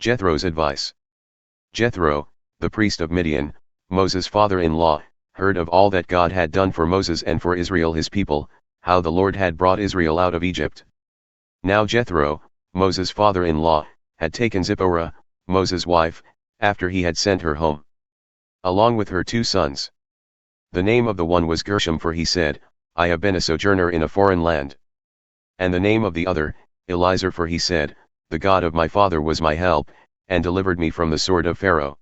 Jethro's advice. Jethro, the priest of Midian, Moses' father-in-law, heard of all that God had done for Moses and for Israel his people, how the Lord had brought Israel out of Egypt. Now Jethro, Moses' father-in-law, had taken Zipporah, Moses' wife, after he had sent her home, along with her 2 sons. The name of the one was Gershom, for he said, I have been a sojourner in a foreign land. And the name of the other, Eliezer, for he said, the God of my father was my help, and delivered me from the sword of Pharaoh.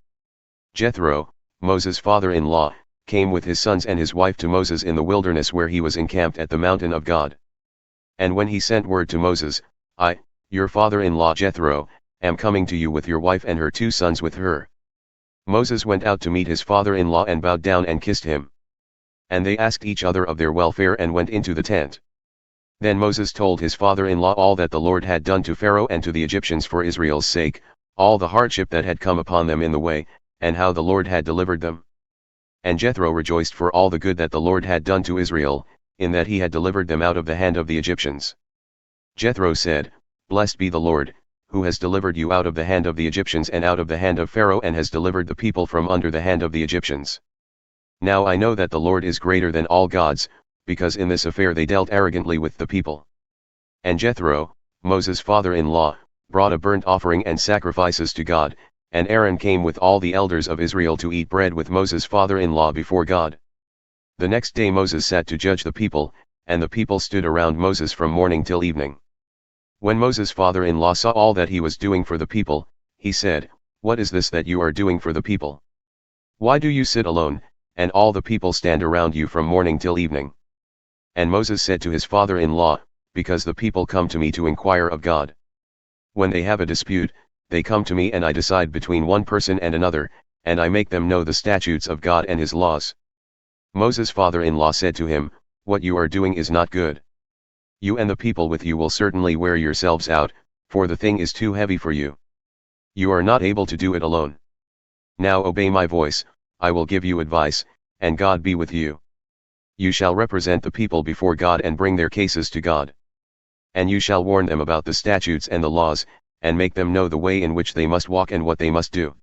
Jethro, Moses' father-in-law, came with his sons and his wife to Moses in the wilderness where he was encamped at the mountain of God. And when he sent word to Moses, I, your father-in-law Jethro, am coming to you with your wife and her 2 sons with her. Moses went out to meet his father-in-law and bowed down and kissed him. And they asked each other of their welfare and went into the tent. Then Moses told his father-in-law all that the Lord had done to Pharaoh and to the Egyptians for Israel's sake, all the hardship that had come upon them in the way, and how the Lord had delivered them. And Jethro rejoiced for all the good that the Lord had done to Israel, in that he had delivered them out of the hand of the Egyptians. Jethro said, Blessed be the Lord, who has delivered you out of the hand of the Egyptians and out of the hand of Pharaoh, and has delivered the people from under the hand of the Egyptians. Now I know that the Lord is greater than all gods, because in this affair they dealt arrogantly with the people. And Jethro, Moses' father-in-law, brought a burnt offering and sacrifices to God, and Aaron came with all the elders of Israel to eat bread with Moses' father-in-law before God. The next day Moses sat to judge the people, and the people stood around Moses from morning till evening. When Moses' father-in-law saw all that he was doing for the people, he said, What is this that you are doing for the people? Why do you sit alone, and all the people stand around you from morning till evening? And Moses said to his father-in-law, Because the people come to me to inquire of God. When they have a dispute, they come to me and I decide between one person and another, and I make them know the statutes of God and his laws. Moses' father-in-law said to him, What you are doing is not good. You and the people with you will certainly wear yourselves out, for the thing is too heavy for you. You are not able to do it alone. Now obey my voice, I will give you advice, and God be with you. You shall represent the people before God and bring their cases to God. And you shall warn them about the statutes and the laws, and make them know the way in which they must walk and what they must do.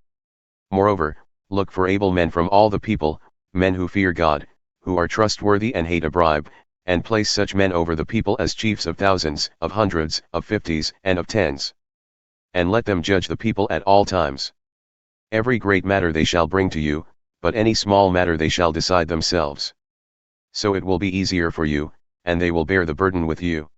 Moreover, look for able men from all the people, men who fear God, who are trustworthy and hate a bribe, and place such men over the people as chiefs of thousands, of hundreds, of fifties, and of tens. And let them judge the people at all times. Every great matter they shall bring to you, but any small matter they shall decide themselves. So it will be easier for you, and they will bear the burden with you.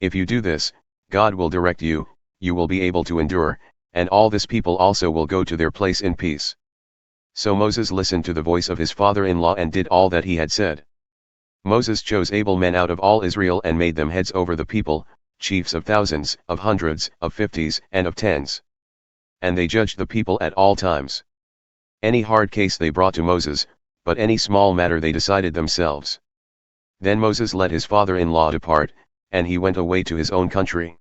If you do this, God will direct you, you will be able to endure, and all this people also will go to their place in peace. So Moses listened to the voice of his father-in-law and did all that he had said. Moses chose able men out of all Israel and made them heads over the people, chiefs of thousands, of hundreds, of fifties, and of tens. And they judged the people at all times. Any hard case they brought to Moses, but any small matter they decided themselves. Then Moses let his father-in-law depart, and he went away to his own country.